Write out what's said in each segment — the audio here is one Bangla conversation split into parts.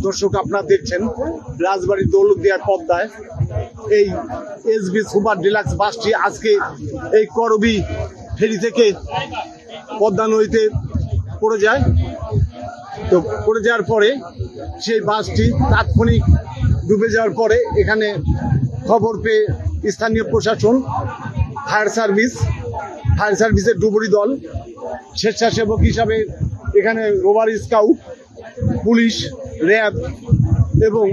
দর্শক, আপনারা দেখছেন রাজবাড়ীর দৌলতদিয়ার পদ্মায় এই এসবি সুপার ডিলাক্স বাসটি আজকে এই করবি ফেরি থেকে পদ্মা নদীতে পড়ে যায়। তো পড়ে যাওয়ার পরে সেই বাসটি তাৎক্ষণিক ডুবে যাওয়ার পরে এখানে খবর পেয়ে স্থানীয় প্রশাসন, ফায়ার সার্ভিসের ডুবুরি দল, স্বেচ্ছাসেবক হিসাবে এখানে রোভার স্কাউট, পুলিশ, র্যাব এবং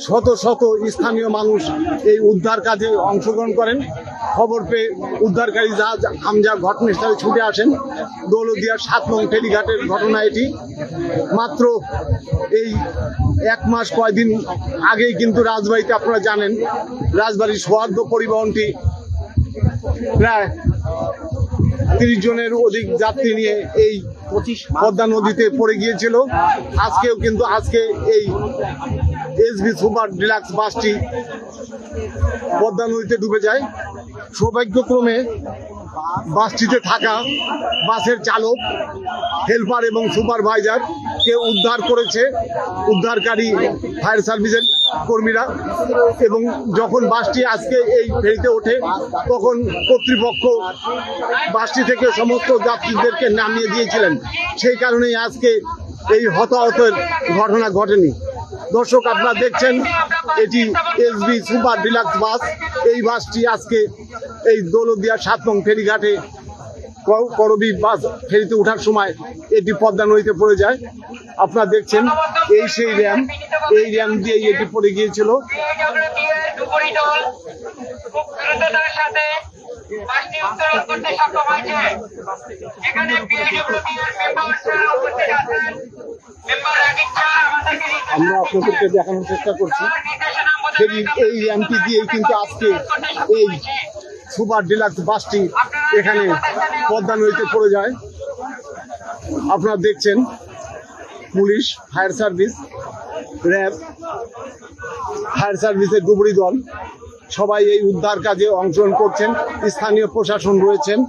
শত শত স্থানীয় মানুষ এই উদ্ধার কাজে অংশগ্রহণ করেন। খবর পেয়ে উদ্ধারকারী জাহাজ হামজা ঘটনাস্থলে ছুটে আসেন। দৌলতদিয়ার 7 নং ফেরিঘাটের ঘটনা এটি। মাত্র এই 1 মাস কয়দিন আগেই কিন্তু রাজবাড়ীতে, আপনারা জানেন, রাজবাড়ির সৌহার্দ্য পরিবহনটি প্রায় 30 জনের অধিক যাত্রী নিয়ে এই পদ্মা নদীতে পড়ে গিয়েছিল। আজকেও কিন্তু এই এসবি সুপার ডিলাক্স বাসটি পদ্মা নদীতে ডুবে যায়। সৌভাগ্যক্রমে বাসটিতে থাকা বাসের চালক, হেল্পার এবং সুপারভাইজার কে উদ্ধার করেছে উদ্ধারকারী ফায়ার সার্ভিসের কর্মীরা। এবং যখন বাসটি আজকে এই ফেরিতে ওঠে তখন কর্তৃপক্ষ বাসটি থেকে সমস্ত যাত্রীদেরকে নামিয়ে দিয়েছিলেন। সেই কারণেই আজকে এই হতাহতের ঘটনা ঘটেনি। দর্শক, আপনারা দেখছেন এটি এসবি সুপার ডিলাক্স বাস। এই বাসটি আজকে এই দৌলতদিয়ার 7 নং ফেরিঘাটে করবি বাস ফেরিতে ওঠার সময় এটি পদ্মা নদীতে পড়ে যায়। আপনারা দেখছেন এই সেই র্যাম, এই র্যাম দিয়ে এটি পড়ে গিয়েছিল। আমরা আপনাদেরকে দেখানোর চেষ্টা করছি এই র্যামটি দিয়েই কিন্তু আজকে এই সুপার ডিলাক্স বাসটি এখানে পদ্মা নদীতে পড়ে যায়। আপনারা দেখছেন police, fire service, RAB, fire সার্ভিসের ডুবুরি দল সবাই এই উদ্ধার কাজে অংশগ্রহণ করছেন। স্থানীয় প্রশাসন রয়েছেন।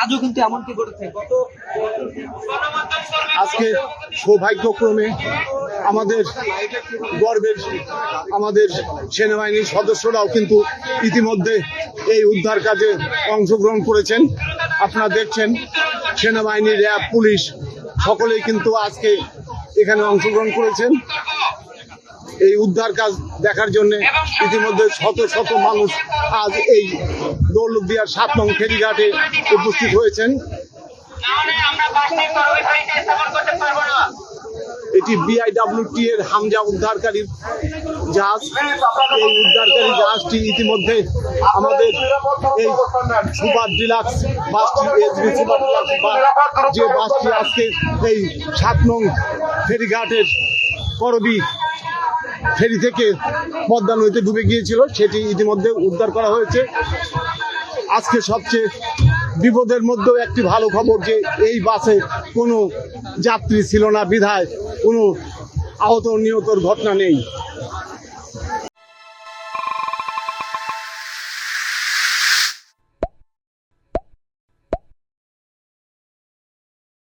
আজও কিন্তু এমনটি ঘটেছে। আজকে সৌভাগ্যক্রমে আমাদের গর্বের আমাদের সেনাবাহিনীর সদস্যরাও কিন্তু ইতিমধ্যে এই উদ্ধার কাজে অংশগ্রহণ করেছেন। আপনারা দেখছেন সেনাবাহিনী, র্যাব, পুলিশ সকলেই কিন্তু আজকে এখানে অংশগ্রহণ করেছেন। এই উদ্ধার কাজ দেখার জন্য ইতিমধ্যে শত শত মানুষ আজ এই দৌলতদিয়ার 7 নং ফেরিঘাটে উপস্থিত হয়েছেন। এটি BIWT এর হামজা উদ্ধারকারী জাহাজ। এই উদ্ধারকারী জাহাজটি ইতিমধ্যে আমাদের এই সুপার ডিলাক্স বাসটি, এসবি সুপার ডিলাক্স যে বাসটি আজকে এই 7 নং ফেরিঘাটের করবি ফেরি থেকে পদ্মা নদীতে ডুবে গিয়েছিল, সেটি ইতিমধ্যে উদ্ধার করা হয়েছে। আজকে সবচেয়ে বিপদের মধ্যেও একটি ভালো খবর যে এই বাসে কোনো যাত্রী ছিল না, বিধায় কোনো আহত নিহতর ঘটনা নেই।